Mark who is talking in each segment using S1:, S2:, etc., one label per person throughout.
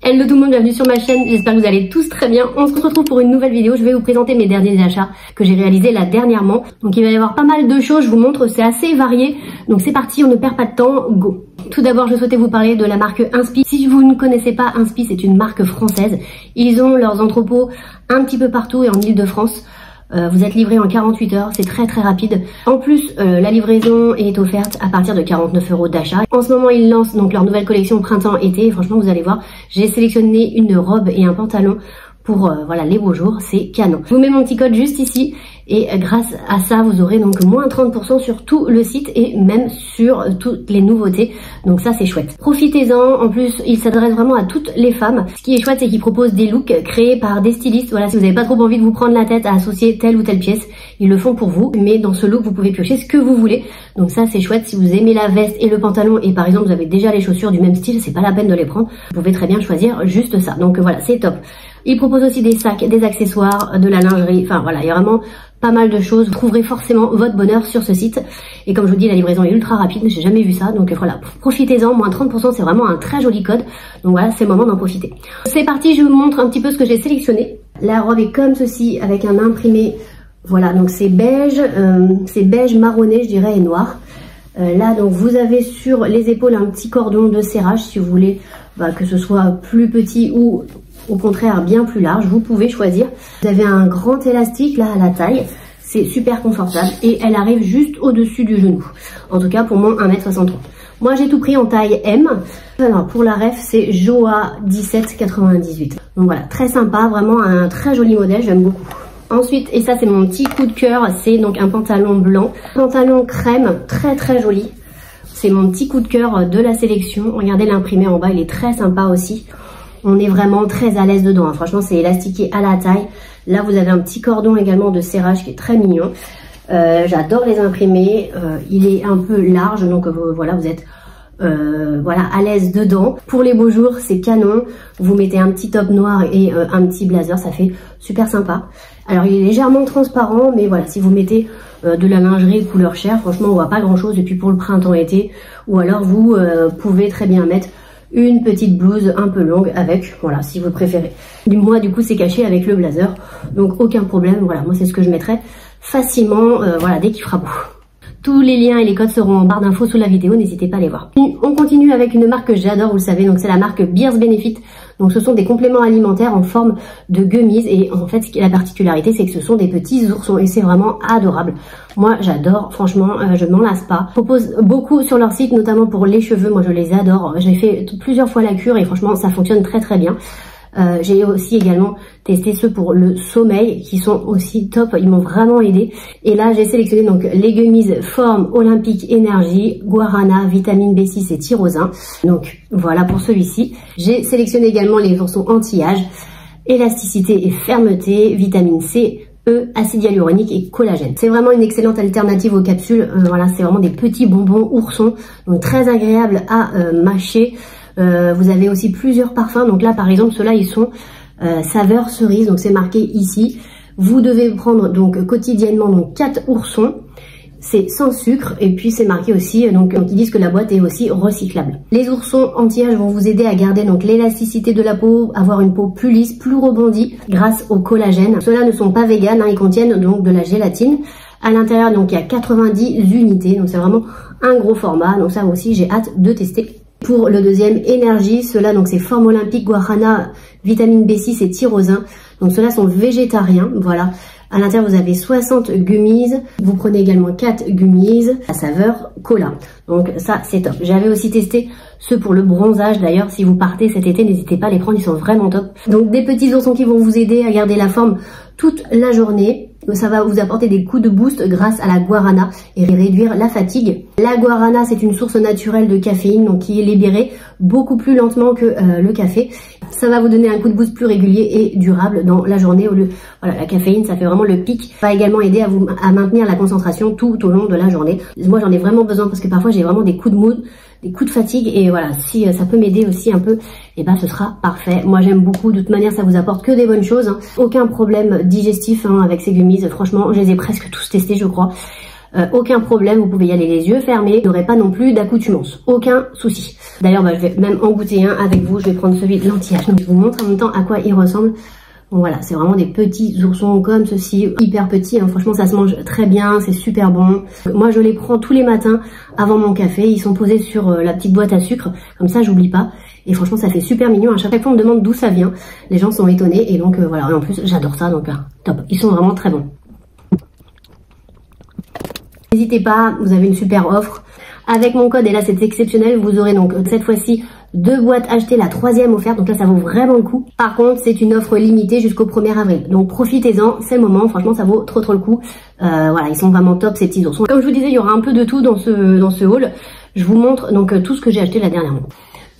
S1: Hello tout le monde, bienvenue sur ma chaîne, j'espère que vous allez tous très bien. On se retrouve pour une nouvelle vidéo, je vais vous présenter mes derniers achats que j'ai réalisés là dernièrement. Donc il va y avoir pas mal de choses, je vous montre, c'est assez varié. Donc c'est parti, on ne perd pas de temps, go. Tout d'abord, je souhaitais vous parler de la marque Inspi. Si vous ne connaissez pas Inspi, c'est une marque française. Ils ont leurs entrepôts un petit peu partout et en Ile-de-France. Vous êtes livré en 48 heures, c'est très rapide. En plus, la livraison est offerte à partir de 49 € d'achat. En ce moment, ils lancent donc leur nouvelle collection printemps-été. Franchement, vous allez voir, j'ai sélectionné une robe et un pantalon pour voilà les beaux jours, c'est canon. Je vous mets mon petit code juste ici et grâce à ça, vous aurez donc moins 30% sur tout le site et même sur toutes les nouveautés. Donc ça, c'est chouette. Profitez-en. En plus, il s'adresse vraiment à toutes les femmes. Ce qui est chouette, c'est qu'il propose des looks créés par des stylistes. Voilà, si vous n'avez pas trop envie de vous prendre la tête à associer telle ou telle pièce, ils le font pour vous. Mais dans ce look, vous pouvez piocher ce que vous voulez. Donc ça, c'est chouette. Si vous aimez la veste et le pantalon et par exemple, vous avez déjà les chaussures du même style, c'est pas la peine de les prendre. Vous pouvez très bien choisir juste ça. Donc voilà, c'est top. Il propose aussi des sacs, des accessoires, de la lingerie. Enfin voilà, il y a vraiment pas mal de choses. Vous trouverez forcément votre bonheur sur ce site. Et comme je vous dis, la livraison est ultra rapide. J'ai jamais vu ça. Donc voilà, profitez-en. Moins 30%, c'est vraiment un très joli code. Donc voilà, c'est le moment d'en profiter. C'est parti, je vous montre un petit peu ce que j'ai sélectionné. La robe est comme ceci, avec un imprimé. Voilà, donc c'est beige marronné, je dirais, et noir. Là, donc vous avez sur les épaules un petit cordon de serrage si vous voulez que ce soit plus petit ou au contraire bien plus large, vous pouvez choisir. Vous avez un grand élastique là à la taille, c'est super confortable et elle arrive juste au-dessus du genou. En tout cas pour mon 1m63. Moi j'ai tout pris en taille M. Alors pour la ref c'est Joa 1798. Donc voilà, très sympa, vraiment un très joli modèle, j'aime beaucoup. Ensuite, et ça c'est mon petit coup de cœur, c'est donc un pantalon blanc, pantalon crème, très joli. C'est mon petit coup de cœur de la sélection. Regardez l'imprimé en bas, il est très sympa aussi. On est vraiment très à l'aise dedans, hein. Franchement c'est élastiqué à la taille. Là vous avez un petit cordon également de serrage qui est très mignon. J'adore les imprimés, il est un peu large donc voilà, vous êtes voilà à l'aise dedans. Pour les beaux jours c'est canon, vous mettez un petit top noir et un petit blazer, ça fait super sympa. Alors il est légèrement transparent mais voilà, si vous mettez de la lingerie couleur chair, franchement on voit pas grand chose. Et puis pour le printemps-été, ou alors vous pouvez très bien mettre une petite blouse un peu longue avec, voilà, si vous préférez. Moi du coup c'est caché avec le blazer, donc aucun problème. Voilà, moi c'est ce que je mettrais facilement, voilà, dès qu'il fera beau. Tous les liens et les codes seront en barre d'infos sous la vidéo, n'hésitez pas à les voir. On continue avec une marque que j'adore, vous le savez, donc c'est la marque Beers Benefit. Donc ce sont des compléments alimentaires en forme de gummies et en fait la particularité c'est que ce sont des petits oursons et c'est vraiment adorable. Moi j'adore, franchement je m'en lasse pas. Ils proposent beaucoup sur leur site, notamment pour les cheveux, moi je les adore. J'ai fait plusieurs fois la cure et franchement ça fonctionne très bien. J'ai aussi également testé ceux pour le sommeil qui sont aussi top, ils m'ont vraiment aidé. Et là j'ai sélectionné donc les gummies forme olympique énergie, guarana, vitamine B6 et tyrosine. Donc voilà pour celui-ci. J'ai sélectionné également les oursons anti-âge, élasticité et fermeté, vitamine C, acide hyaluronique et collagène. C'est vraiment une excellente alternative aux capsules. Voilà, c'est vraiment des petits bonbons oursons, donc très agréables à mâcher. Vous avez aussi plusieurs parfums, donc là par exemple ceux-là ils sont saveur cerise, donc c'est marqué ici. Vous devez prendre donc quotidiennement donc 4 oursons, c'est sans sucre et puis c'est marqué aussi donc ils disent que la boîte est aussi recyclable. Les oursons anti-âge vont vous aider à garder donc l'élasticité de la peau, avoir une peau plus lisse, plus rebondie grâce au collagène. Ceux-là ne sont pas véganes, hein, ils contiennent donc de la gélatine. À l'intérieur donc il y a 90 unités, donc c'est vraiment un gros format, donc ça aussi j'ai hâte de tester. Pour le deuxième, énergie, ceux-là donc c'est forme olympique, guarana, vitamine B6 et tyrosine. Donc ceux-là sont végétariens, voilà. À l'intérieur vous avez 60 gummies, vous prenez également 4 gummies à saveur cola. Donc ça c'est top. J'avais aussi testé ceux pour le bronzage, d'ailleurs si vous partez cet été n'hésitez pas à les prendre, ils sont vraiment top. Donc des petits oursons qui vont vous aider à garder la forme toute la journée. Ça va vous apporter des coups de boost grâce à la guarana et réduire la fatigue. La guarana c'est une source naturelle de caféine donc qui est libérée beaucoup plus lentement que le café. Ça va vous donner un coup de boost plus régulier et durable dans la journée. Voilà, la caféine ça fait vraiment le pic. Ça va également aider à maintenir la concentration tout au long de la journée. Moi j'en ai vraiment besoin parce que parfois j'ai vraiment des coups de mood, des coups de fatigue et voilà, si ça peut m'aider aussi un peu, et ben ce sera parfait. Moi j'aime beaucoup, de toute manière ça vous apporte que des bonnes choses, hein. Aucun problème digestif hein, avec ces gummies, franchement je les ai presque tous testés je crois. aucun problème, vous pouvez y aller les yeux fermés, vous n'aurez pas non plus d'accoutumance, aucun souci. D'ailleurs je vais même en goûter un avec vous, je vais prendre celui de l'anti-âge, donc je vous montre en même temps à quoi il ressemble. Donc voilà, c'est vraiment des petits oursons comme ceci, hyper petits, hein. Franchement ça se mange très bien, c'est super bon. Moi je les prends tous les matins avant mon café, ils sont posés sur la petite boîte à sucre, comme ça j'oublie pas. Et franchement ça fait super mignon, à chaque fois on me demande d'où ça vient, les gens sont étonnés et donc voilà, et en plus j'adore ça, donc top, ils sont vraiment très bons. N'hésitez pas, vous avez une super offre. Avec mon code, et là c'est exceptionnel, vous aurez donc cette fois-ci 2 boîtes achetées, la 3e offerte, donc là ça vaut vraiment le coup. Par contre c'est une offre limitée jusqu'au 1er avril, donc profitez-en, c'est le moment, franchement ça vaut trop le coup. Voilà, ils sont vraiment top ces petits oursons. Comme je vous disais, il y aura un peu de tout dans ce haul. Je vous montre donc tout ce que j'ai acheté la dernièrement.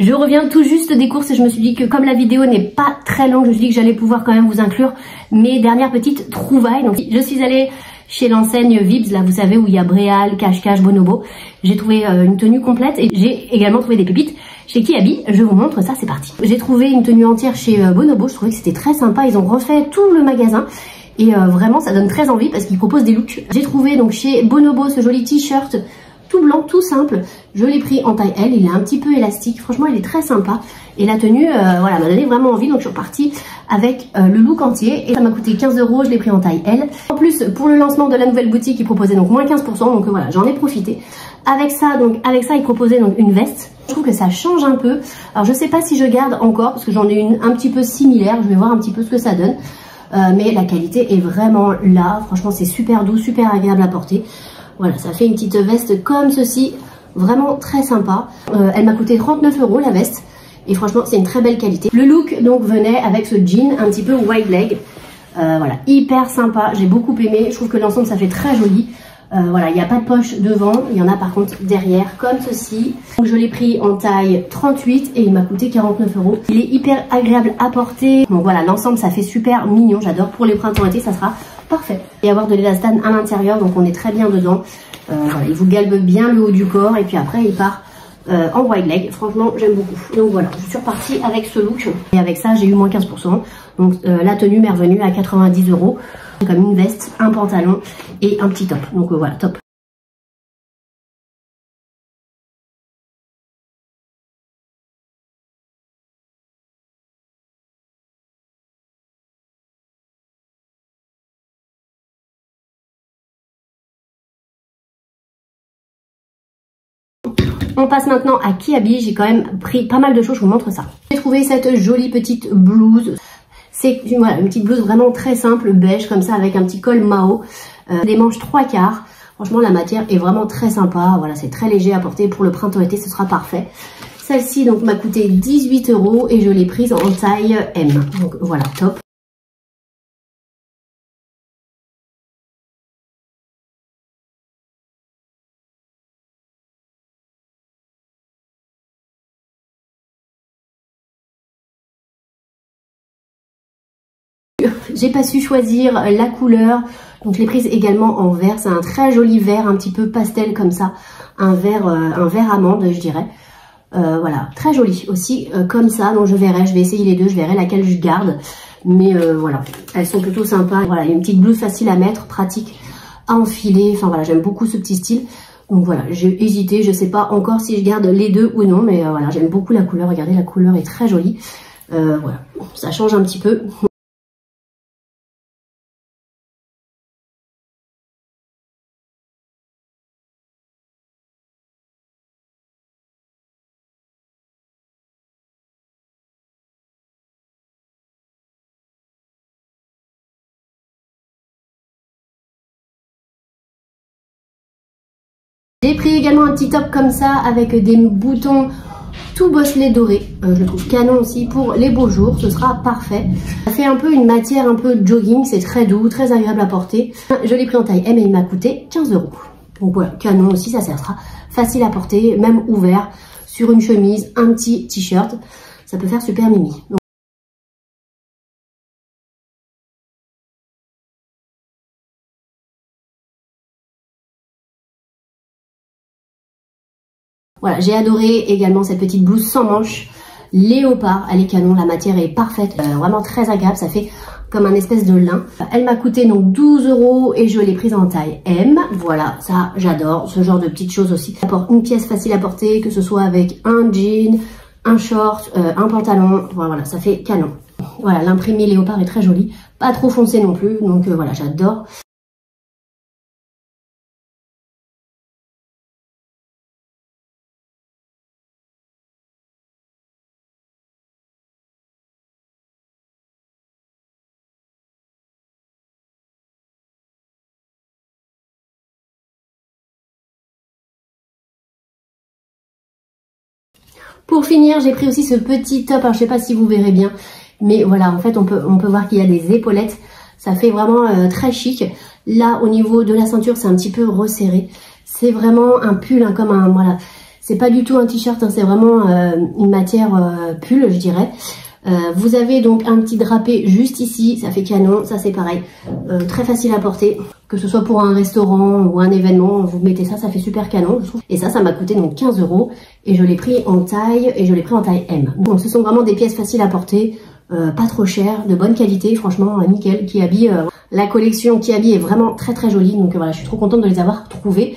S1: Je reviens tout juste des courses et je me suis dit que comme la vidéo n'est pas très longue, je me suis dit que j'allais pouvoir quand même vous inclure mes dernières petites trouvailles. Donc je suis allée chez l'enseigne Vibs, là vous savez où il y a Bréal, Cache-Cache, Bonobo. J'ai trouvé une tenue complète et j'ai également trouvé des pépites chez Kiabi. Je vous montre ça, c'est parti. J'ai trouvé une tenue entière chez Bonobo, je trouvais que c'était très sympa. Ils ont refait tout le magasin et vraiment ça donne très envie parce qu'ils proposent des looks. J'ai trouvé donc chez Bonobo ce joli t-shirt tout blanc, tout simple. Je l'ai pris en taille L, il est un petit peu élastique. Franchement, il est très sympa. Et la tenue, voilà, m'a donné vraiment envie. Donc, je suis repartie avec le look entier. Et ça m'a coûté 15 €. Je l'ai pris en taille L. En plus, pour le lancement de la nouvelle boutique, ils proposaient donc moins 15%. Donc, voilà, j'en ai profité. Avec ça, ils proposaient donc une veste. Je trouve que ça change un peu. Alors, je sais pas si je garde encore parce que j'en ai une un petit peu similaire. Je vais voir un petit peu ce que ça donne. Mais la qualité est vraiment là. Franchement, c'est super doux, super agréable à porter. Voilà, ça fait une petite veste comme ceci, vraiment très sympa. Elle m'a coûté 39 € la veste et franchement c'est une très belle qualité. Le look donc venait avec ce jean un petit peu wide leg, voilà, hyper sympa, j'ai beaucoup aimé. Je trouve que l'ensemble ça fait très joli. Voilà, il n'y a pas de poche devant, il y en a par contre derrière comme ceci. Donc, je l'ai pris en taille 38 et il m'a coûté 49 €. Il est hyper agréable à porter. Donc voilà, l'ensemble ça fait super mignon, j'adore. Pour les printemps-été ça sera parfait. Et avoir de l'élastane à l'intérieur, donc on est très bien dedans. Voilà, il vous galbe bien le haut du corps et puis après il part en wide leg. Franchement j'aime beaucoup. Donc voilà, je suis repartie avec ce look et avec ça j'ai eu moins 15%. Donc la tenue m'est revenue à 90 €, comme une veste, un pantalon et un petit top. Donc voilà, top. On passe maintenant à Kiabi. J'ai quand même pris pas mal de choses, je vous montre ça. J'ai trouvé cette jolie petite blouse. C'est voilà, une petite blouse vraiment très simple, beige comme ça, avec un petit col Mao. Des manches 3/4. Franchement la matière est vraiment très sympa. Voilà, c'est très léger à porter pour le printemps-été, ce sera parfait. Celle-ci donc m'a coûté 18 € et je l'ai prise en taille M. Donc voilà, top. J'ai pas su choisir la couleur, donc je l'ai prise également en vert. C'est un très joli vert, un petit peu pastel comme ça, un vert amande je dirais. Voilà, très joli aussi comme ça. Donc je vais essayer les deux, je verrai laquelle je garde. Mais voilà, elles sont plutôt sympas. Voilà, il y a une petite blouse facile à mettre, pratique à enfiler. Enfin voilà, j'aime beaucoup ce petit style. Donc voilà, j'ai hésité, je sais pas encore si je garde les deux ou non, mais voilà, j'aime beaucoup la couleur. Regardez, la couleur est très jolie. Voilà, ça change un petit peu. J'ai pris également un petit top comme ça avec des boutons tout bosselé doré. Je le trouve canon aussi pour les beaux jours, ce sera parfait. Ça fait un peu une matière un peu jogging, c'est très doux, très agréable à porter. Je l'ai pris en taille M et il m'a coûté 15 €. Donc voilà, canon aussi, ça sera facile à porter, même ouvert sur une chemise, un petit t-shirt. Ça peut faire super mimi. Donc, voilà, j'ai adoré également cette petite blouse sans manches. léopard. Elle est canon, la matière est parfaite, vraiment très agréable, ça fait comme un espèce de lin. Elle m'a coûté donc 12 € et je l'ai prise en taille M. Voilà, ça j'adore, ce genre de petites choses aussi. Ça apporte une pièce facile à porter, que ce soit avec un jean, un short, un pantalon, voilà, ça fait canon. Voilà, l'imprimé léopard est très joli, pas trop foncé non plus, donc voilà, j'adore. Pour finir, j'ai pris aussi ce petit top, alors je sais pas si vous verrez bien, mais voilà, en fait on peut voir qu'il y a des épaulettes, ça fait vraiment très chic. Là au niveau de la ceinture c'est un petit peu resserré, c'est vraiment un pull, hein, comme un, voilà, c'est pas du tout un t-shirt, hein, c'est vraiment une matière pull je dirais. Vous avez donc un petit drapé juste ici, ça fait canon, ça c'est pareil, très facile à porter, que ce soit pour un restaurant ou un événement, vous mettez ça, ça fait super canon je trouve. Et ça m'a coûté donc 15 € et je l'ai pris en taille M. Donc ce sont vraiment des pièces faciles à porter, pas trop chères, de bonne qualité, franchement nickel, qui habille, la collection qui habille est vraiment très très jolie, donc voilà, je suis trop contente de les avoir trouvées.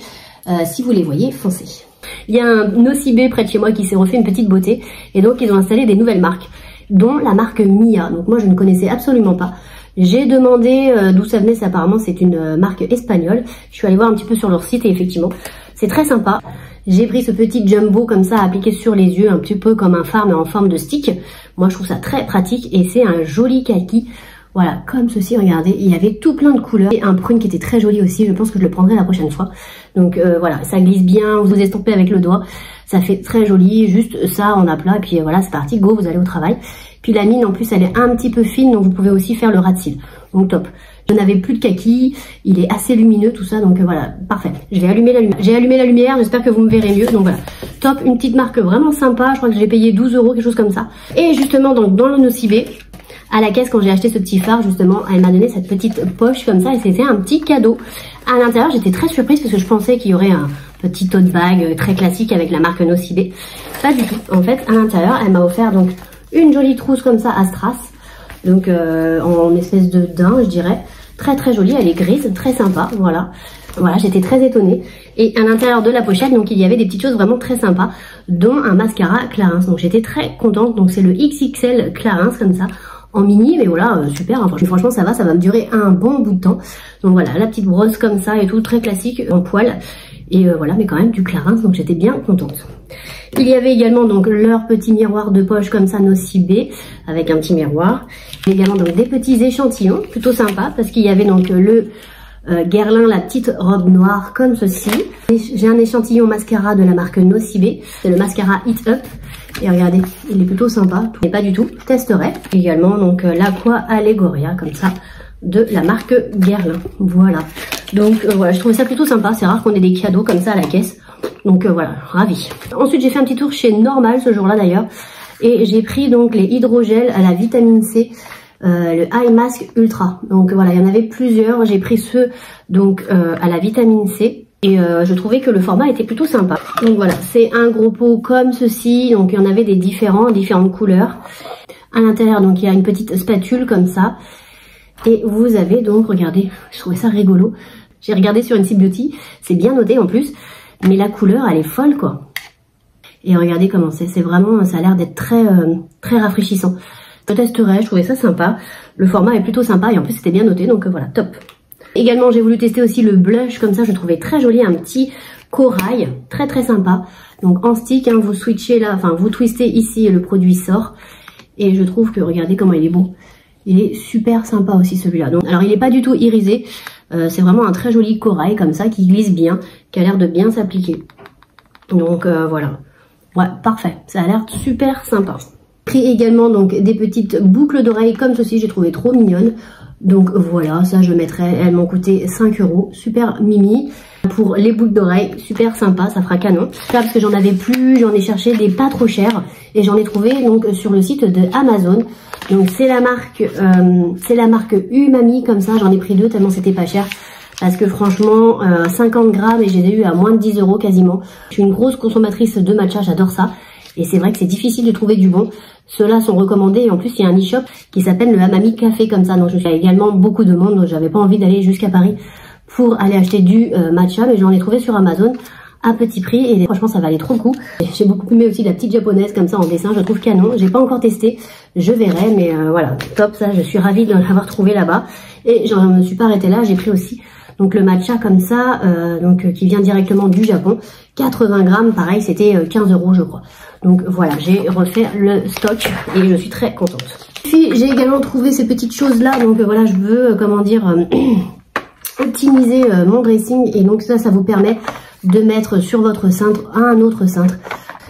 S1: Si vous les voyez, foncez. Il y a un Nocibé près de chez moi qui s'est refait une petite beauté et donc ils ont installé des nouvelles marques, dont la marque Mia. Donc moi je ne connaissais absolument pas. J'ai demandé d'où ça venait, apparemment c'est une marque espagnole. Je suis allée voir un petit peu sur leur site et effectivement c'est très sympa. J'ai pris ce petit jumbo comme ça appliqué sur les yeux, un petit peu comme un fard mais en forme de stick. Moi je trouve ça très pratique et c'est un joli kaki. Voilà, comme ceci, regardez, il y avait tout plein de couleurs. Et un prune qui était très joli aussi, je pense que je le prendrai la prochaine fois. Donc voilà, ça glisse bien, vous estampez avec le doigt. Ça fait très joli, juste ça en aplat. Et puis voilà, c'est parti, go, vous allez au travail. Puis la mine, en plus, elle est un petit peu fine, donc vous pouvez aussi faire le ras de cils. Donc top. Je n'avais plus de kaki, il est assez lumineux tout ça, donc voilà, parfait. Je vais allumer la lumière. J'ai allumé la lumière, j'espère que vous me verrez mieux. Donc voilà, top, une petite marque vraiment sympa. Je crois que j'ai payé 12 €, quelque chose comme ça. Et justement, donc dans le Nocibé, à la caisse, quand j'ai acheté ce petit phare, justement, elle m'a donné cette petite poche comme ça et c'était un petit cadeau. À l'intérieur, j'étais très surprise parce que je pensais qu'il y aurait un petit tote bag très classique avec la marque Nocibé. Pas du tout. En fait, à l'intérieur, elle m'a offert donc une jolie trousse comme ça à strass. Donc en espèce de daim, je dirais. Très très jolie, elle est grise, très sympa, voilà. Voilà, j'étais très étonnée. Et à l'intérieur de la pochette, donc il y avait des petites choses vraiment très sympas, dont un mascara Clarins. Donc j'étais très contente. Donc c'est le XXL Clarins comme ça, en mini, mais voilà, super, hein. Franchement ça va me durer un bon bout de temps. Donc voilà, la petite brosse comme ça et tout, très classique, en poil. Et voilà, mais quand même du Clarins, donc j'étais bien contente. Il y avait également donc leur petit miroir de poche comme ça, Nocibé, avec un petit miroir. Également donc des petits échantillons, plutôt sympa, parce qu'il y avait donc le Guerlain, la petite robe noire comme ceci. J'ai un échantillon mascara de la marque Nocibé, c'est le mascara Hit Up. Et regardez, il est plutôt sympa, mais pas du tout, je testerai. Également donc l'Aqua Allegoria comme ça, de la marque Guerlain, voilà. Donc voilà, je trouvais ça plutôt sympa, c'est rare qu'on ait des cadeaux comme ça à la caisse. Donc voilà, ravi. Ensuite j'ai fait un petit tour chez Normal ce jour-là d'ailleurs. Et j'ai pris donc les hydrogels à la vitamine C, le Eye Mask Ultra. Donc voilà, il y en avait plusieurs, j'ai pris ceux donc à la vitamine C. Et je trouvais que le format était plutôt sympa. Donc voilà, c'est un gros pot comme ceci. Donc il y en avait des différentes couleurs. À l'intérieur, donc il y a une petite spatule comme ça. Et vous avez donc, regardez, je trouvais ça rigolo. J'ai regardé sur Inside Beauty, c'est bien noté en plus. Mais la couleur, elle est folle quoi. Et regardez comment c'est vraiment, ça a l'air d'être très rafraîchissant. Je testerai, je trouvais ça sympa. Le format est plutôt sympa et en plus c'était bien noté, donc voilà, top. Également, j'ai voulu tester aussi le blush comme ça, je le trouvais très joli, un petit corail, très sympa. Donc en stick, hein, vous switchez là, enfin vous twistez ici et le produit sort. Et je trouve que, regardez comment il est beau. Il est super sympa aussi celui-là. Donc, alors il n'est pas du tout irisé, c'est vraiment un très joli corail comme ça qui glisse bien, qui a l'air de bien s'appliquer. Donc voilà, ouais, parfait, ça a l'air super sympa. Pris également donc des petites boucles d'oreilles comme ceci, j'ai trouvé trop mignonnes. Donc voilà, ça je mettrai, elles m'ont coûté 5 €, super mimi. Pour les boucles d'oreilles, super sympa, ça fera canon. Ça parce que j'en avais plus, j'en ai cherché des pas trop chers et j'en ai trouvé donc sur le site de Amazon. Donc c'est la marque Umami comme ça, j'en ai pris 2 tellement c'était pas cher. Parce que franchement, 50 grammes et je les ai eu à moins de 10 € quasiment. Je suis une grosse consommatrice de matcha, j'adore ça. Et c'est vrai que c'est difficile de trouver du bon. Ceux-là sont recommandés et en plus il y a un e-shop qui s'appelle le Hamami Café comme ça. Donc il y a également beaucoup de monde, donc j'avais pas envie d'aller jusqu'à Paris pour aller acheter du matcha, mais j'en ai trouvé sur Amazon à petit prix et franchement ça valait trop le coup. J'ai beaucoup aimé aussi la petite japonaise comme ça en dessin, je trouve canon. J'ai pas encore testé, je verrai, mais voilà, top ça, je suis ravie de l'avoir trouvé là-bas. Et je me suis pas arrêtée là, j'ai pris aussi donc le matcha comme ça, qui vient directement du Japon, 80 grammes, pareil, c'était 15 € je crois. Donc voilà, j'ai refait le stock et je suis très contente. Puis j'ai également trouvé ces petites choses là, donc voilà, je veux, comment dire, optimiser mon dressing et donc ça vous permet de mettre sur votre cintre un autre cintre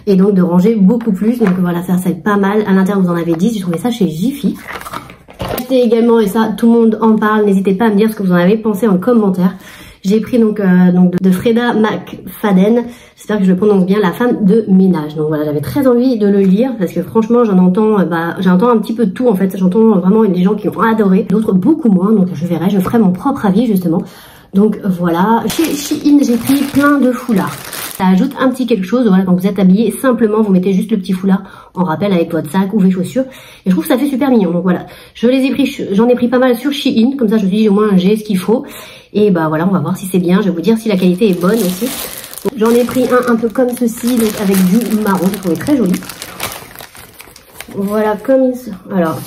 S1: et donc de ranger beaucoup plus. Donc voilà, ça c'est pas mal. À l'intérieur vous en avez 10, j'ai trouvé ça chez Jiffy. Également, et ça tout le monde en parle, n'hésitez pas à me dire ce que vous en avez pensé en commentaire. J'ai pris donc de Freda McFadden, j'espère que je le prononce bien, La femme de ménage. Donc voilà, j'avais très envie de le lire parce que franchement j'entends un petit peu de tout en fait. J'entends vraiment des gens qui ont adoré, d'autres beaucoup moins, donc je verrai, je ferai mon propre avis justement. Donc voilà, chez Shein j'ai pris plein de foulards. Ça ajoute un petit quelque chose, voilà, quand vous êtes habillé, simplement vous mettez juste le petit foulard en rappel avec votre sac ou vos chaussures. Et je trouve que ça fait super mignon. Donc voilà, j'en ai pris pas mal sur Shein, comme ça je me suis dit au moins j'ai ce qu'il faut. Et bah voilà, on va voir si c'est bien, je vais vous dire si la qualité est bonne aussi. J'en ai pris un peu comme ceci, donc avec du marron, je trouvais très joli. Voilà, comme ça. Alors,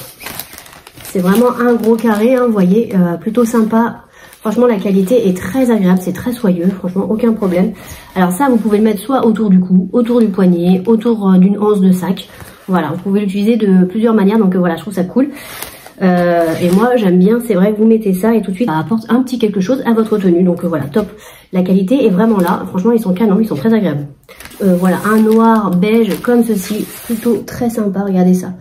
S1: c'est vraiment un gros carré, hein, vous voyez, plutôt sympa. Franchement, la qualité est très agréable, c'est très soyeux, franchement, aucun problème. Alors ça, vous pouvez le mettre soit autour du cou, autour du poignet, autour d'une anse de sac. Voilà, vous pouvez l'utiliser de plusieurs manières, donc voilà, je trouve ça cool. Et moi, j'aime bien, c'est vrai, vous mettez ça et tout de suite, ça apporte un petit quelque chose à votre tenue. Donc voilà, top. La qualité est vraiment là. Franchement, ils sont canons, ils sont très agréables. Voilà, un noir beige comme ceci, plutôt très sympa, regardez ça.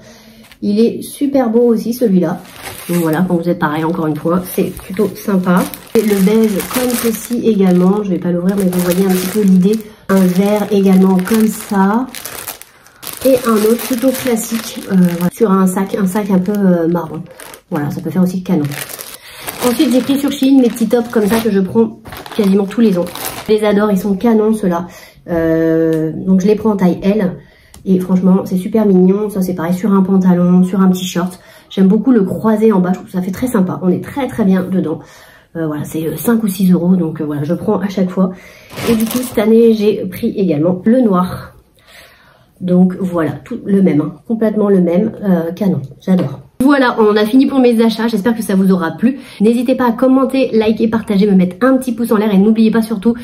S1: Il est super beau aussi celui-là. Donc voilà, quand vous êtes pareil encore une fois, c'est plutôt sympa. Et le beige comme ceci également, je vais pas l'ouvrir mais vous voyez un petit peu l'idée. Un vert également comme ça. Et un autre plutôt classique sur un sac un peu marron. Voilà, ça peut faire aussi canon. Ensuite j'ai pris sur Shein mes petits tops comme ça que je prends quasiment tous les ans. Je les adore, ils sont canons ceux-là. Donc je les prends en taille L. Et franchement, c'est super mignon. Ça, c'est pareil sur un pantalon, sur un petit short. J'aime beaucoup le croiser en bas. Je trouve que ça fait très sympa. On est très très bien dedans. Voilà, c'est 5 ou 6 €. Donc voilà, je prends à chaque fois. Et du coup, cette année, j'ai pris également le noir. Donc voilà, tout le même. Hein, complètement le même. Canon. J'adore. Voilà, on a fini pour mes achats. J'espère que ça vous aura plu. N'hésitez pas à commenter, liker, partager, me mettre un petit pouce en l'air. Et n'oubliez pas surtout...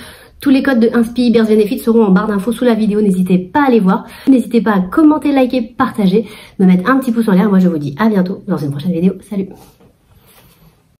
S1: tous les codes de Inspi Birds Benefit seront en barre d'infos sous la vidéo, n'hésitez pas à les voir. N'hésitez pas à commenter, liker, partager, me mettre un petit pouce en l'air. Moi je vous dis à bientôt dans une prochaine vidéo. Salut!